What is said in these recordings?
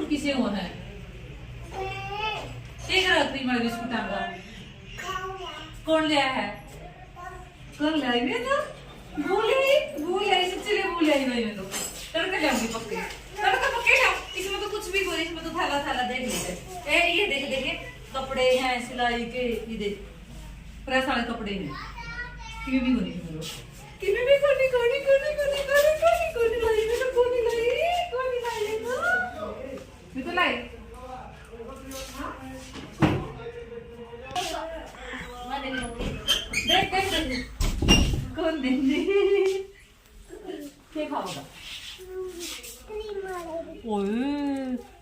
चुटकी से वो है एक क्रीम वाले बिस्कुट का कौन लिया है? कौन लाई मैं तो भूल आई सच्ची में भूल आई मैं तो तड़का लाऊंगी पक्के लाऊं। इसमें तो कुछ भी बोले, इसमें तो थाला थाला देख लीजिए। ए ये देख देखे कपड़े हैं सिलाई के, ये देख प्रेस वाले कपड़े हैं। किमी भी कोनी मेरे किमी भी कोनी लाई मैं तो कोनी लाई मैं तो लाई देख कौन देंगे क्या खाओगा?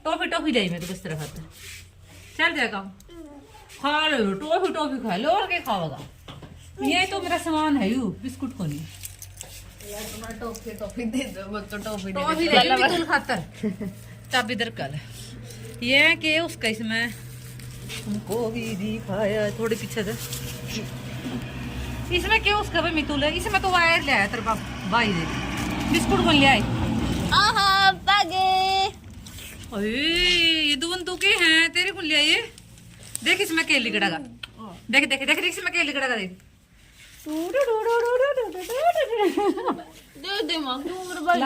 टॉफी टॉफी लाई मैं तो किस तरह खाता चल जाएगा खा लो टॉफी टॉफी खा लो और क्या खाओगा? ये तो मेरा सामान है यू बिस्कुट को नहीं टॉफी दे दो बच्चों टॉफी टॉफी ले तुल खातर चाबी दर कल ये के उसका इसमें हमको भी दिखाया थोड़ी पीछे से इसमें क्या उसका भाई मितुल है इसमें तो वायर ले आया तेरे पास भाई दे बिस्कुट कौन ले आई? आहा पागे अरे ये दून तू के हैं तेरे कौन ले आई ये? देख इसमें के लिकड़ागा देख देख देख इसमें के लिकड़ागा देख दे दे मां क्यों बर्बाद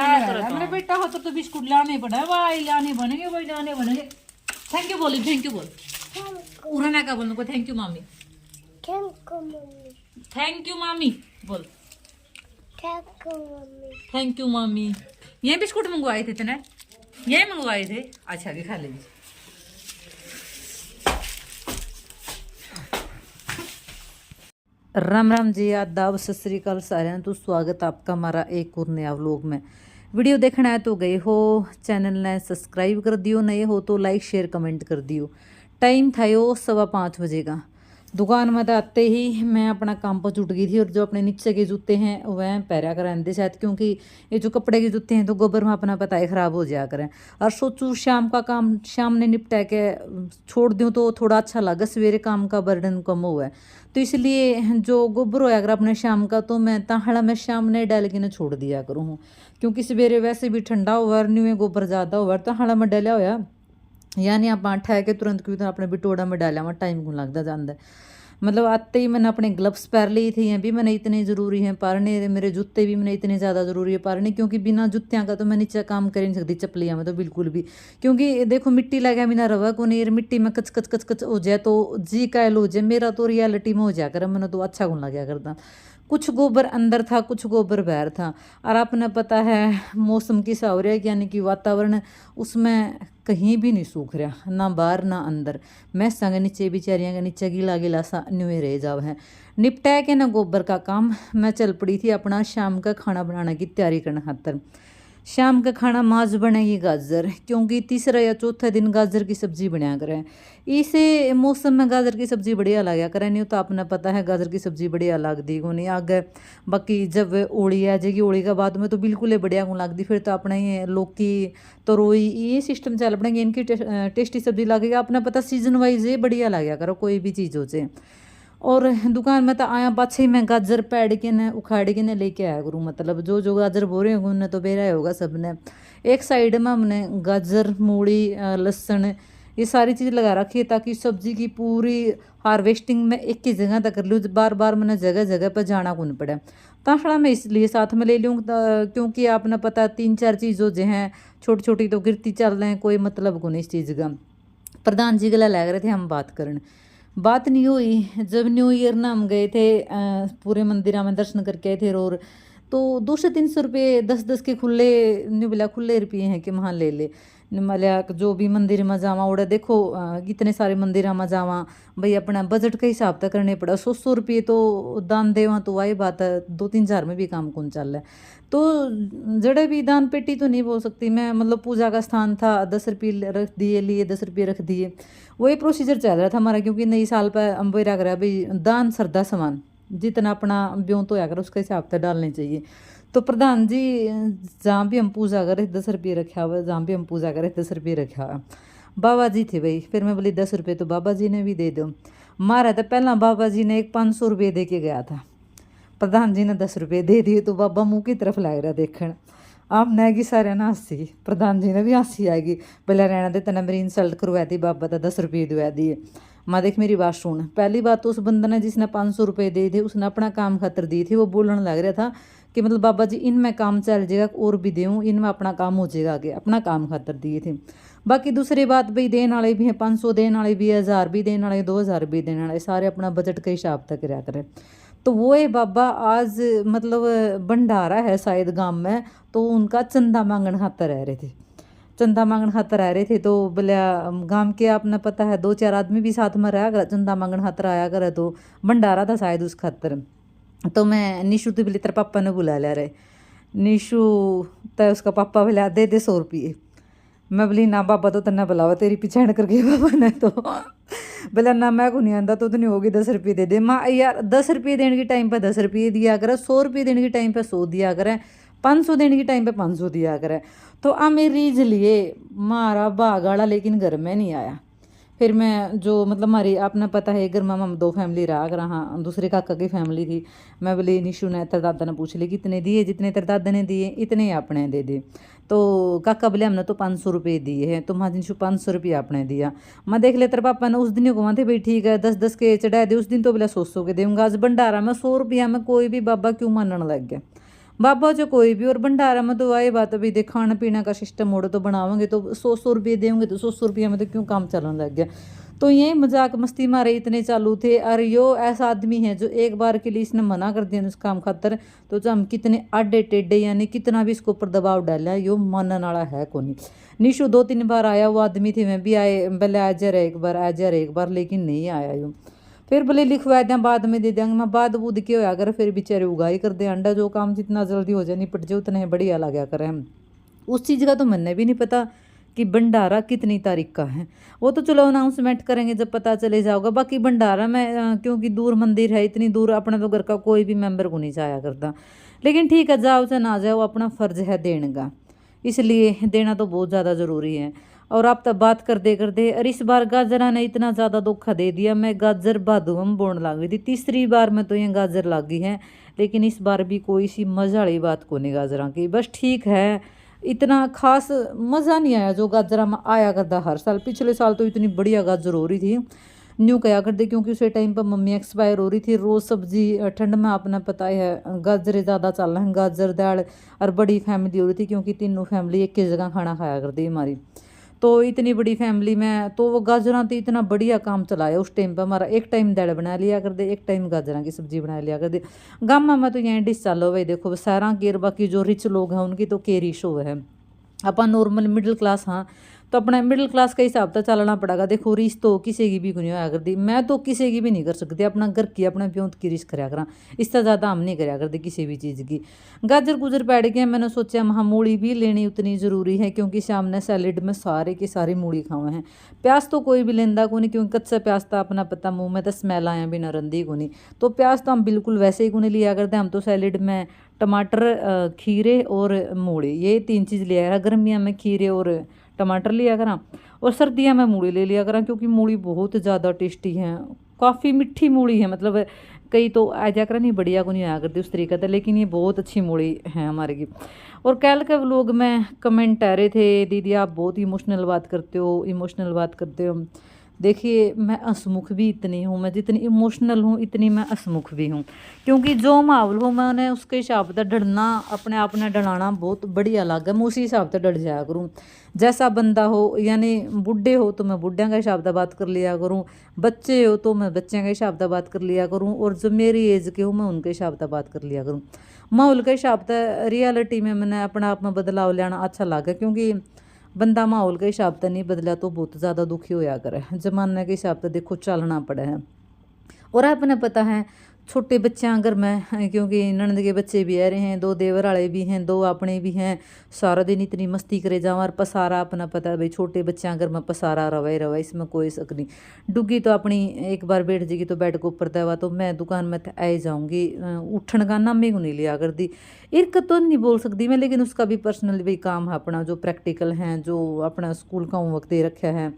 मेरे बेटा हो तो बिस्कुट लाने पड़ा भाई लाने बनेंगे। थैंक यू बोल उन्होंने क्या बोलने को थैंक यू मामी बोल थैंक यू मामी। ये बिस्कुट मंगवाए थे तेने ये मंगवाए थे अच्छा भी खा लेंगे। राम राम जी आदाब सत श्री अकाल सारे तो स्वागत आपका हमारा एक और नया व्लॉग में। वीडियो देखना है तो गए हो चैनल ने सब्सक्राइब कर दियो, नए हो तो लाइक शेयर कमेंट कर दियो। टाइम था यो 5:15 बजे का। दुकान में आते ही मैं अपना काम पर जुट गई थी और जो अपने नीचे के जूते हैं वह पैरा कर आते शायद क्योंकि ये जो कपड़े के जूते हैं तो गोबर में अपना पता है ख़राब हो जाया करें। और सोचूँ शाम का काम शाम ने निपटा के छोड़ दूँ तो थोड़ा अच्छा लगा, सवेरे काम का बर्डन कम हुआ है तो इसलिए जो गोबर होया अगर अपने शाम का तो मैं ताहड़ा में शाम ने डाल के ना छोड़ दिया करूँ क्योंकि सवेरे वैसे भी ठंडा हुआ न्यू में गोबर ज़्यादा हुआ ताहड़ा में डाला होया यानी आप ठह के तुरंत क्यों अपने बिटोड़ा में डाला वहाँ टाइम को लगता जाता है। मतलब आते ही मैंने अपने ग्लव्स पहन लिए थे ये भी मैंने इतने ज़रूरी हैं पारने, मेरे जूते भी मैंने इतने ज़्यादा ज़रूरी है पारने क्योंकि बिना जूतियाँ का तो मैं नीचे काम कर नहीं सकती चप्पलियाँ में तो बिल्कुल भी क्योंकि देखो मिट्टी लगा बिना रवा को नहीं मिट्टी में कच कच कच कच हो जाए तो जी कायल हो जाए मेरा तो रियलिटी में हो जाया कर मैंने तो अच्छा गुण लगा करता। कुछ गोबर अंदर था कुछ गोबर बाहर था और आपने पता है मौसम की सा हो रहा है यानी कि वातावरण उसमें कहीं भी नहीं सूख रहा ना बाहर ना अंदर। मैं संग नीचे बेचारियाँ के नीचे गीला गीला सा न्यूए रह जाओ है निपटा के ना गोबर का काम मैं चल पड़ी थी अपना शाम का खाना बनाने की तैयारी करने खातर। शाम का खाना माज बनेगी गाजर क्योंकि तीसरा या चौथा दिन गाजर की सब्जी बनाया करें। इसे मौसम में गाजर की सब्जी बढ़िया लगा करें नहीं तो आपने पता है गाजर की सब्जी बढ़िया लगती को नहीं आगे बाकी जब ओली आ जाएगी ओली के बाद में तो बिल्कुल ही बढ़िया को लगती फिर तो अपना ये लौकी तरोई ये सिस्टम चल पड़ेंगे इनकी टेस्टी सब्जी लगेगा अपना पता सीजन वाइज ये बढ़िया लगा करो कोई भी चीज़ हो जाए। और दुकान में तो आया पाछे मैं गाजर पैड़ के ने उखाड़ के ने लेके आया करूँ मतलब जो जो गाजर बोरे होंगे उन्हें तो बेरा होगा सबने। एक साइड में हमने गाजर मूली लहसुन ये सारी चीज़ लगा रखी है ताकि सब्जी की पूरी हार्वेस्टिंग में एक ही जगह तक कर लूँ बार बार मैंने जगह जगह पर जाना को नहीं पड़ा। ताखड़ा मैं इसलिए साथ में ले लूँ क्योंकि आपने पता 3-4 चीज़ों जो हैं छोटी छोटी तो गिरती चल रहे हैं कोई मतलब को नहीं इस चीज़ का। प्रधान जी गला लग रहे थे हम बात नहीं हुई जब न्यू ईयर ना हम गए थे पूरे मंदिर में दर्शन करके आए थे और तो 200-300 रुपये 10-10 के खुले न्यू बोला खुले रुपये हैं कि वहाँ ले मलिया जो भी मंदिर में जावा उड़ा देखो कितने सारे मंदिर में जावा भाई अपना बजट के हिसाब तक करने पड़ा 100 रुपये तो दान देवा तो वही बात है 2-3 हज़ार में भी काम कौन चल रहा है तो जड़े भी दान पेटी तो नहीं बोल सकती मैं मतलब पूजा का स्थान था 10 रुपये रख दिए लिए 10 रुपये रख दिए वही प्रोसीजर चल रहा था हमारा क्योंकि नई साल पर अम्बेरा करा भाई दान श्रद्धा समान जितना अपना ब्यों तो आकर उसके हिसाब से डालने चाहिए। तो प्रधान जी जहाँ भी हम पूजा करें 10 रुपये रखा हुआ जहाँ भी हम पूजा करें 10 रुपये रखा हुआ बाबा जी थे भाई फिर मैं बोली 10 रुपये तो बाबा जी ने भी दे दो मारा था पहला बाबा जी ने एक 500 रुपये दे के गया था प्रधान जी ने 10 रुपये दे दिए तो बाबा मुँह की तरफ लग रहा देखने आप नैगी सारे ना हंसी, प्रधान जी ने भी हंसी आएगी। पहले रहना दे, तेना मेरी इंसल्ट करवा दी, बाबा तो 10 रुपये दवा दिए। माँ देख मेरी बात सुन, पहली बात तो उस बंदे ने जिसने 500 रुपये दिए थे उसने अपना काम खातर दी थी। वो बोलने लग रहा था कि मतलब बाबा जी इनमें काम चल जाएगा और भी दूँ, इनमें अपना काम हो जाएगा आगे, अपना काम खातर दिए थे। बाकी दूसरी बात भाई देने वाले भी हैं, 500 देने वाले भी है, 1000 भी देने वाले, 2000 भी देने वाले, सारे अपना बजट के हिसाब तक कराया करें। तो वो ये बाबा आज मतलब भंडारा है शायद गांव में, तो उनका चंदा मांगन खातर रह रहे थे, चंदा मांगन खातर रह रहे थे। तो बोले गांव के आपने पता है 2-4 आदमी भी साथ में रहा कर, चंदा मांगन खातर आया करे, तो भंडारा था शायद उस खातर। तो मैं निशु तो बोले तेरे पापा ने बुला लिया रहे, निशु तो उसका पापा बोला दे 100 रुपये। मैं बोली ना बाबा तो तन्ना बुलावा तेरी पीछे करके बाबा ने, तो बोला ना मैं को नहीं आंदा, तो नहीं होगी 10 रुपये दे दे। माँ यार 10 रुपये देने के टाइम पे 10 रुपये दिया करे, 100 रुपये देने के टाइम पे 100 दिया करे, 500 देने के टाइम पे 500 दिया करे। तो मेरी लिए मारा भाग वाला, लेकिन घर में नहीं आया। फिर मैं जो मतलब हमारी आपने पता है घर में हम 2 फैमिली रहा कर, हाँ दूसरे काका की फैमिली थी। मैं बोली निशु ने तेरे दादा ने पूछ ली कितने दिए, जितने तेरे दादा ने दिए इतने आपने दे दे। तो काका बोले हमने तो 500 रुपये दिए हैं, तो माँ निशु 500 रुपये आपने दिया। मैं देख ले तेरे पापा ने उस दिन को थे भाई ठीक है 10-10 के चढ़ा दे, उस दिन तो बोला 100-100 के दूंगा। आज भंडारा में 100 रुपया में कोई भी बाबा क्यों मानने लग गया, बाबा जो कोई भी। और भंडारा में तो आए बात अभी देख खाने पीने का सिस्टम मोड़ तो बनाओगे तो 100-100 रुपये देंगे, तो 100-100 रुपये में तो क्यों काम चलने लग गया। तो यही मजाक मस्ती मारे इतने चालू थे। और यो ऐसा आदमी है जो एक बार के लिए इसने मना कर दिया उस काम खातर, तो जो हम कितने आडे टेढ़े यानी कितना भी इसको ऊपर दबाव डाला यो मानने वाला है को नहीं। निशु 2-3 बार आया वो आदमी थे, मैं भी आए बोले आ जा रहा एक बार, आ जा रहा एक बार, लेकिन नहीं आया यूँ। फिर बोले लिखवा दें बाद में दे देंगे, मैं बाद बूद के होया कर, फिर बेचारे उगाई कर दे अंडा, जो काम जितना जल्दी हो जाए निपट जाए उतना ही बढ़िया लगा करें हम। उस चीज़ का तो मैंने भी नहीं पता कि भंडारा कितनी तारीख का है, वो तो चलो अनाउंसमेंट करेंगे जब पता चले जाओगा। बाकी भंडारा में क्योंकि दूर मंदिर है, इतनी दूर अपने तो घर का कोई भी मेंबर को नहीं जाया करता, लेकिन ठीक है जाओ चाहे ना जाओ अपना फ़र्ज है देने का, इसलिए देना तो बहुत ज़्यादा ज़रूरी है। और आप तब बात करते अरे इस बार गाजरा ने इतना ज़्यादा धोखा दे दिया, मैं गाजर भादों में बोने लग गई थी, तीसरी बार में तो ये गाजर लग गई है, लेकिन इस बार भी कोई सी मज़ा वाली बात को नहीं गाजरा की, बस ठीक है इतना खास मज़ा नहीं आया जो गाजरा में आया करता हर साल। पिछले साल तो इतनी बढ़िया गाजर हो रही थी, न्यू कया करते क्योंकि उस टाइम पर मम्मी एक्सपायर हो रही थी। रोज़ सब्जी ठंड में आपने पता है गाजर ज़्यादा चल रहे हैं, गाजर दाल, और बड़ी फैमिली हो रही थी क्योंकि तीनों फैमिली एक ही जगह खाना खाया करती हमारी। तो इतनी बड़ी फैमिली में तो वो गाजरा तो इतना बढ़िया काम चलाया उस टाइम पर हमारा, एक टाइम दाल बना लिया कर दे, एक टाइम गाजरा की सब्जी बना लिया कर दे। गाँव में तो यहाँ डिश चालो भाई देखो सारा केर, बाकी जो रिच लोग हैं उनकी तो केरी शो है, अपन नॉर्मल मिडिल क्लास हाँ, तो अपना मिडिल क्लास का हिसाब तो चलना पड़ेगा। देखो रिस तो किसी की भी नहीं होया करती, मैं तो किसी की भी नहीं कर सकती, अपना घर की अपने प्योंत की रिस कराया करा, इससे ज़्यादा हम नहीं कराया करते किसी भी चीज़ की। गाजर गुजर पैड़ गए, मैंने सोचा वहाँ मूली भी लेनी उतनी ज़रूरी है क्योंकि शाम ने सैलेड में सारे की सारी मूली खावे हैं। प्याज तो कोई भी लेंदा को नहीं क्योंकि कच्चा प्याज तो अपना पता मुँह में तो स्मेल आया बिना रंधी को नहीं, तो प्याज तो हम बिल्कुल वैसे ही को नहीं लिया करते। हम तो सैलेड में टमाटर, खीरे और मूली, ये 3 चीज़ लिया करा। गर्मियाँ में खीरे और टमाटर लिया करा, और सर्दियाँ में मूली ले लिया करा क्योंकि मूली बहुत ज़्यादा टेस्टी है, काफ़ी मीठी मूली है। मतलब कई तो आ जा कर नहीं बढ़िया को नहीं आया करती उस तरीके से, लेकिन ये बहुत अच्छी मूली है हमारे की। और कल के व्लॉग में कमेंट आ रहे थे दीदी आप बहुत इमोशनल बात करते हो, इमोशनल बात करते हो। देखिए मैं हंसमुख भी इतनी हूँ, मैं जितनी इमोशनल हूँ इतनी मैं हंसमुख भी हूँ, क्योंकि जो माहौल हो मैंने उसके हिसाब से डरना, अपने आप ने डराना बहुत बढ़िया अलग है। मैं उसी हिसाब से डर जाया करूँ, जैसा बंदा हो, यानी बूढ़े हो तो मैं बूढ़िया का हिसाब से बात कर लिया करूँ, बच्चे हो तो मैं बच्चों के हिसाब से बात कर लिया करूँ, और जो मेरी एज के हो मैं उनके हिसाब से बात कर लिया करूँ। माहौल के हिसाब से रियलिटी में मैंने अपने आप में बदलाव लाना अच्छा लगा, क्योंकि बंदा माहौल के हिसाब से नहीं बदला तो बहुत ज़्यादा दुखी होया करे, जमाने के हिसाब से देखो चलना पड़ा है। और आपने पता है छोटे बच्चे अगर मैं, क्योंकि ननद के बच्चे भी आ रहे हैं, 2 देवर वाले भी हैं, 2 अपने भी हैं, सारा दिन इतनी मस्ती करे जाओ। और पसारा अपना पता है भाई छोटे बच्चे अगर मैं पसारा रवा इसमें कोई शक नहीं। डुग्गी तो अपनी एक बार बैठ जाएगी तो बेड को ऊपर दवा, तो मैं दुकान में आई जाऊँगी, उठन का नाम ही को नहीं लिया कर दी। इर्क तो नहीं बोल सकती मैं, लेकिन उसका भी पर्सनल भी काम है अपना, जो प्रैक्टिकल हैं, जो अपना स्कूल का होमवर्क दे रखा है,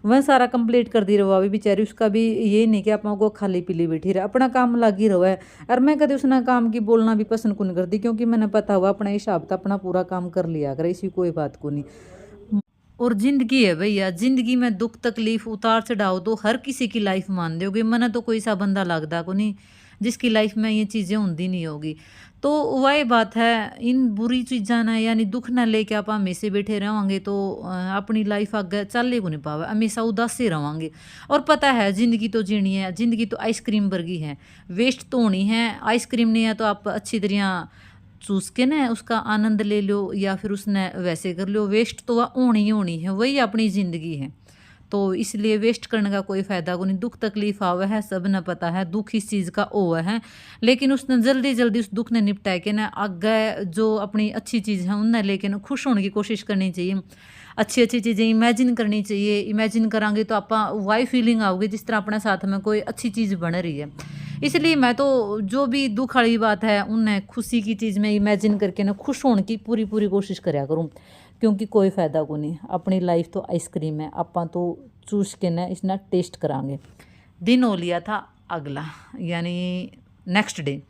वह सारा कंप्लीट कर दी रहो अभी बेचारी, उसका भी ये नहीं कि आप को खाली पीली बैठी रहे, अपना काम लगी रहो है। और मैं कभी उसने काम की बोलना भी पसंद को नहीं करती, क्योंकि मैंने पता हुआ अपना हिसाब था, अपना पूरा काम कर लिया कर, इसी कोई बात को नहीं। और जिंदगी है भैया, जिंदगी में दुख तकलीफ उतार चढ़ाव तो हर किसी की लाइफ मान दोगे, मैंने तो कोई सा बंदा लगता को नहीं जिसकी लाइफ में ये चीज़ें होंगी नहीं होगी। तो वही बात है, इन बुरी चीज़ा ना यानी दुख ना लेके आप हमेशा बैठे रहेंगे तो अपनी लाइफ आगे चलने को नहीं पावे, हमेशा उदास ही रहेंगे। और पता है ज़िंदगी तो जीनी है, ज़िंदगी तो आइसक्रीम वर्गी है, वेस्ट तो होनी है। आइसक्रीम नहीं है तो आप अच्छी तरह चूस के ना उसका आनंद ले लो, या फिर उसने वैसे कर लो, वेस्ट तो वह होनी ही होनी है, वही अपनी ज़िंदगी है। तो इसलिए वेस्ट करने का कोई फ़ायदा को नहीं। दुख तकलीफ आवा है, सब ने पता है दुख इस चीज़ का ओ है, लेकिन उसने जल्दी जल्दी उस दुख ने निपटा के ना आगे जो अपनी अच्छी चीज़ है उनने लेके ना खुश होने की कोशिश करनी चाहिए, अच्छी अच्छी चीज़ें इमेजिन करनी चाहिए। इमेजिन करांगे तो आप वाई फीलिंग आओगे जिस तरह अपने साथ में कोई अच्छी चीज़ बन रही है। इसलिए मैं तो जो भी दुख वाली बात है उन्हें खुशी की चीज़ में इमेजिन करके ना खुश होने की पूरी पूरी कोशिश कराया करूँ, क्योंकि कोई फ़ायदा को नहीं। अपनी लाइफ तो आइसक्रीम है, आप तो चूस के ना इसना टेस्ट करांगे। दिन हो लिया था अगला यानी नेक्स्ट डे,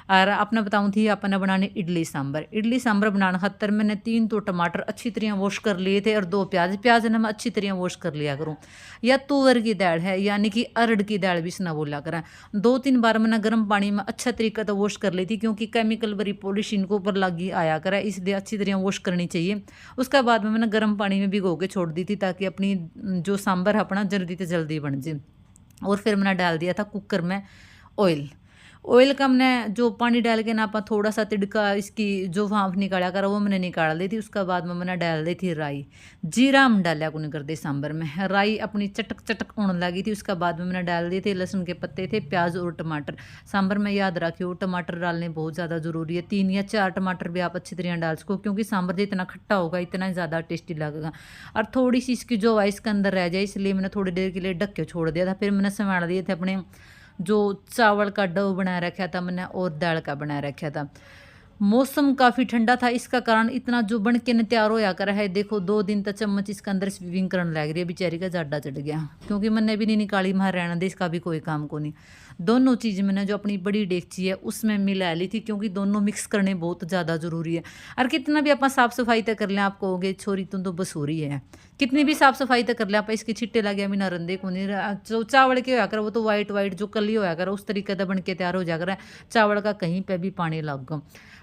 और अपने बताऊँ थी अपने बनाने इडली सांभर। इडली सांभर बनाने खातर मैंने 3 तो टमाटर अच्छी तरह वॉश कर लिए थे, और 2 प्याज ने मैं अच्छी तरह वॉश कर लिया करूँ। या तुअर की दाल है यानी कि अरड़ की दाल भी इसना बोला करें, 2-3 बार मैंने गर्म पानी में अच्छा तरीका तो वॉश कर ली थी, क्योंकि केमिकल भरी पॉलिश इनको ऊपर लगी आया करे, इसलिए अच्छी तरह वॉश करनी चाहिए। उसके बाद में मैंने गर्म पानी में भिगो के छोड़ दी थी, ताकि अपनी जो सांभर है अपना जल्दी से जल्दी बन जाए। और फिर मैंने डाल दिया था कुकर में ऑयल का मैंने जो पानी डाल के ना आप थोड़ा सा तिड़का इसकी जो भाप निकाला कर वो मैंने निकाल दी थी। उसके बाद में मैंने डाल दी थी राई, जीरा हम डालिया को नहीं कर दे सांभर में, राई अपनी चटक चटक होने लगी थी। उसके बाद में मैंने डाल दिए थे लहसुन के पत्ते थे, प्याज और टमाटर। सांभर में याद रखियो टमाटर डालने बहुत ज़्यादा ज़रूरी है, 3 या 4 टमाटर भी आप अच्छी तरह डाल सको, क्योंकि सांभर जितना खट्टा होगा इतना ज़्यादा टेस्टी लगेगा। और थोड़ी सी इसकी जो आइस के अंदर रह जाए, इसलिए मैंने थोड़ी देर के लिए ढक के छोड़ दिया था। फिर मैंने संभाल दिए थे अपने जो चावल का डो बना रखा था मैंने, और दाल का बना रखा था। मौसम काफ़ी ठंडा था, इसका कारण इतना जो बन के न तैयार होया कर है। देखो 2 दिन तक चम्मच इसके अंदर स्विमिंग करने लग रही है, बेचारी का जाडा चढ़ गया, क्योंकि मैंने भी नहीं निकाली, वहाँ रहना दे, इसका भी कोई काम को नहीं। दोनों चीज़ मैंने जो अपनी बड़ी डेगची है उसमें मिला ली थी, क्योंकि दोनों मिक्स करने बहुत ज़्यादा ज़रूरी है। और कितना भी आप साफ़ सफाई तक कर लें, आप कहोगे छोरी तुम तो बसूरी है, कितनी भी साफ़ सफाई तक कर लें आप, इसके छिट्टे लगे भी ना रंदे को नहीं। जो चावल के होया कर वो तो वाइट वाइट जो कली होया कर उस तरीके से बन के तैयार हो जा कर, चावल का कहीं पे भी पानी लग गो।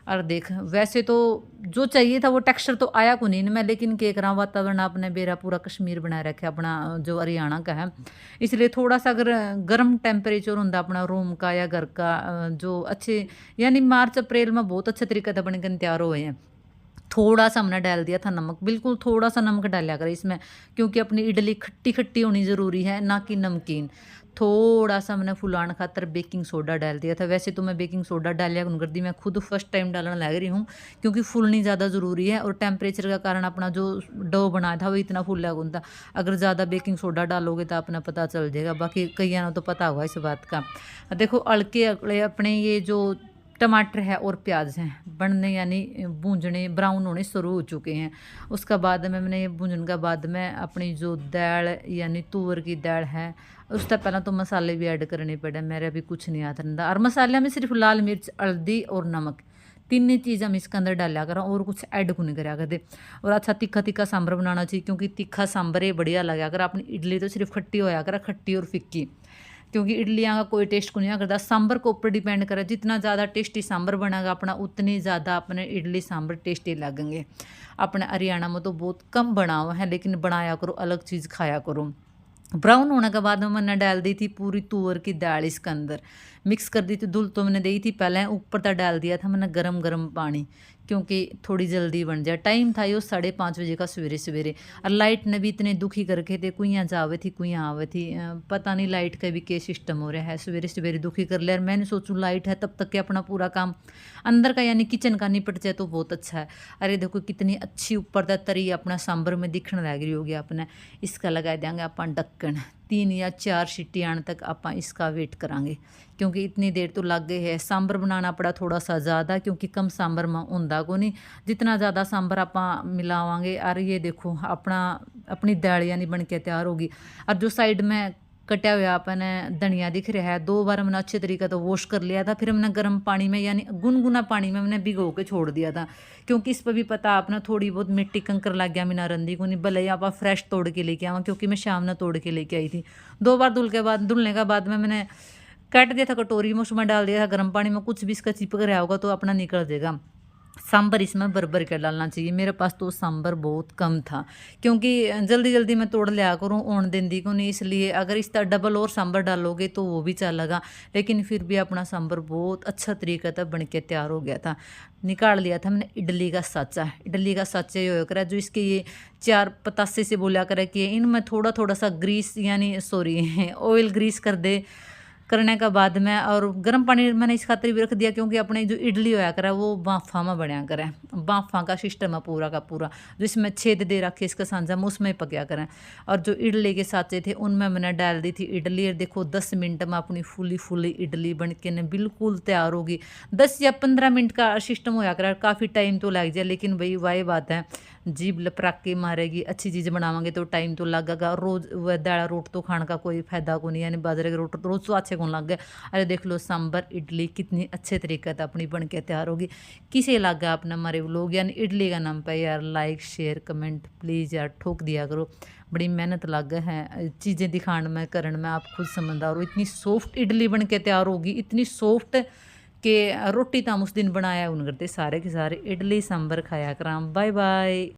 और देख वैसे तो जो चाहिए था वो टेक्सचर तो आया को नहीं मैं, लेकिन के करा वातावरण आपने बेरा पूरा कश्मीर बना रखा अपना जो हरियाणा का है, इसलिए थोड़ा सा अगर गर्म टेम्परेचर होता अपना रूम का या घर का, जो अच्छे यानी मार्च अप्रैल में बहुत अच्छे तरीके से बनकर तैयार हुए हैं। थोड़ा सा हमने डाल दिया था नमक, बिल्कुल थोड़ा सा नमक डालिया कर इसमें, क्योंकि अपनी इडली खट्टी खट्टी होनी ज़रूरी है, ना कि नमकीन। थोड़ा सा मैंने फुलाने खातर बेकिंग सोडा डाल दिया था। वैसे तो मैं बेकिंग सोडा डालिया कर दी, मैं खुद फर्स्ट टाइम डालने लग रही हूँ, क्योंकि फूलनी ज़्यादा ज़रूरी है, और टेम्परेचर का कारण अपना जो डो बनाया था वो इतना फूला कौन था। अगर ज़्यादा बेकिंग सोडा डालोगे तो अपना पता चल जाएगा, बाकी कई तो पता होगा इस बात का। देखो हल्के अपने ये जो टमाटर है और प्याज हैं बनने यानी भूंजने ब्राउन होने शुरू हो चुके हैं। उसका बाद में मैंने ये भूंजने के बाद में अपनी जो दाल यानी तुअर की दाल है उससे पहले तो मसाले भी ऐड करने पड़े, मेरे अभी कुछ नहीं आता रहा। और मसाले में सिर्फ लाल मिर्च हल्दी और नमक, तीन चीज़ हम इसके अंदर डाला करा, और कुछ ऐड को नहीं करा करते। और अच्छा तीखा तीखा सांभर बनाना चाहिए, क्योंकि तीखा सांभर ये बढ़िया लगा कर। अपनी इडली तो सिर्फ खट्टी होया कर, खट्टी और फिक्की, क्योंकि इडलियाँ का कोई टेस्ट को नहीं करता, सांभर के ऊपर डिपेंड करे। जितना ज़्यादा टेस्टी सांभर बनेगा अपना, उतनी ज़्यादा अपने इडली सांभर टेस्टी लगेंगे। अपने हरियाणा में तो बहुत कम बना हुआ है, लेकिन बनाया करो, अलग चीज़ खाया करो। ब्राउन होने के बाद में मैंने डाल दी थी पूरी तुअर की दाल इसके अंदर, मिक्स कर दी थी। धुल तो मैंने दी थी पहले, ऊपर तक डाल दिया था मैंने गरम गरम पानी, क्योंकि थोड़ी जल्दी बन जाए। टाइम था यो 5:30 बजे का सवेरे सवेरे, और लाइट ने भी इतने दुखी करके थे, कुइयाँ जावे थी कुइयाँ आवे थी, पता नहीं लाइट का भी क्या सिस्टम हो रहा है, सवेरे सवेरे दुखी कर लिया। और मैंने सोचूँ लाइट है तब तक के अपना पूरा काम अंदर का यानी किचन का निपट जाए तो बहुत अच्छा है। अरे देखो कितनी अच्छी ऊपर तक तरी अपना सांभर में दिखने लग रही होगी। अपने इसका लगा देंगे अपन ढक्कन, 3 या 4 सीटी आने तक आप इसका वेट करांगे, क्योंकि इतनी देर तो लग गई है। सांभर बनाना पड़ा थोड़ा सा ज़्यादा, क्योंकि कम सांभर में होंदा को नहीं, जितना ज़्यादा सांभर आप मिलावांगे। और ये देखो अपना अपनी दाल यानी बन के तैयार होगी। और जो साइड में कटा हुआ अपने धनिया दिख रहा है, 2 बार मैंने अच्छे तरीके तो वॉश कर लिया था, फिर मैंने गर्म पानी में यानी गुनगुना पानी में मैंने भिगो के छोड़ दिया था, क्योंकि इस पर भी पता आपने थोड़ी बहुत मिट्टी कंकर लग गया मिना रंदी को नहीं, भले आप फ्रेश तोड़ के लेके आवा, क्योंकि मैं शाम में तोड़ के लेके आई थी। 2 बार धुलने के बाद में मैंने काट दिया था कटोरी में, उसमें डाल दिया था गर्म पानी में, कुछ भी इसका चिपक रहा होगा तो अपना निकल जाएगा। सांभर इसमें भर के डालना चाहिए। मेरे पास तो सांभर बहुत कम था, क्योंकि जल्दी जल्दी मैं तोड़ लिया करूँ, ओण देंदी को नहीं, इसलिए अगर इस तरह डबल और सांभर डालोगे तो वो भी चलेगा, लेकिन फिर भी अपना सांभर बहुत अच्छा तरीका था बन के तैयार हो गया था। निकाल लिया था मैंने इडली का साँचा। इडली का साँचा ये हो करा जो इसके ये 4 पतासे से बोला करे कि इनमें थोड़ा थोड़ा सा ग्रीस यानी सॉरी ऑयल ग्रीस कर दे करने का बाद में, और गर्म पानी मैंने इस खातिर भी रख दिया क्योंकि अपने जो इडली होया करे वो बाफा में बनया करें, बाफा का सिस्टम है पूरा का पूरा, जो इसमें छेद दे रखे इसका सांझा में उसमें पकया करें। और जो इडली के साँचे थे उनमें मैंने डाल दी थी इडली, और देखो 10 मिनट में अपनी फुली इडली बन के न बिल्कुल तैयार होगी। 10 या 15 मिनट का सिस्टम होया करे, काफ़ी टाइम तो लग जाए, लेकिन भाई वही बात है, जीभ लपराक के मारेगी, अच्छी चीज़ बनावांगे तो टाइम तो लगेगा। रोज़ वह दाड़ा रोट तो खाने का कोई फायदा को नहीं, यानी बाजरे के रोट रोज़ तो अच्छे कौन लग गए। अरे देख लो सांभर इडली कितनी अच्छे तरीके से अपनी बन के तैयार होगी। किसे लग गया अपना हमारे व्लॉग यानी इडली का नाम पे यार लाइक शेयर कमेंट प्लीज़ यार ठोक दिया करो, बड़ी मेहनत लग है चीज़ें दिखाने में करने में, आप खुद समझदार हो। इतनी सॉफ्ट इडली बन के तैयार होगी, इतनी सॉफ्ट कि रोटी तो हम उस दिन बनाया उन करते सारे के सारे इडली सांभर खाया कराम। Bye bye.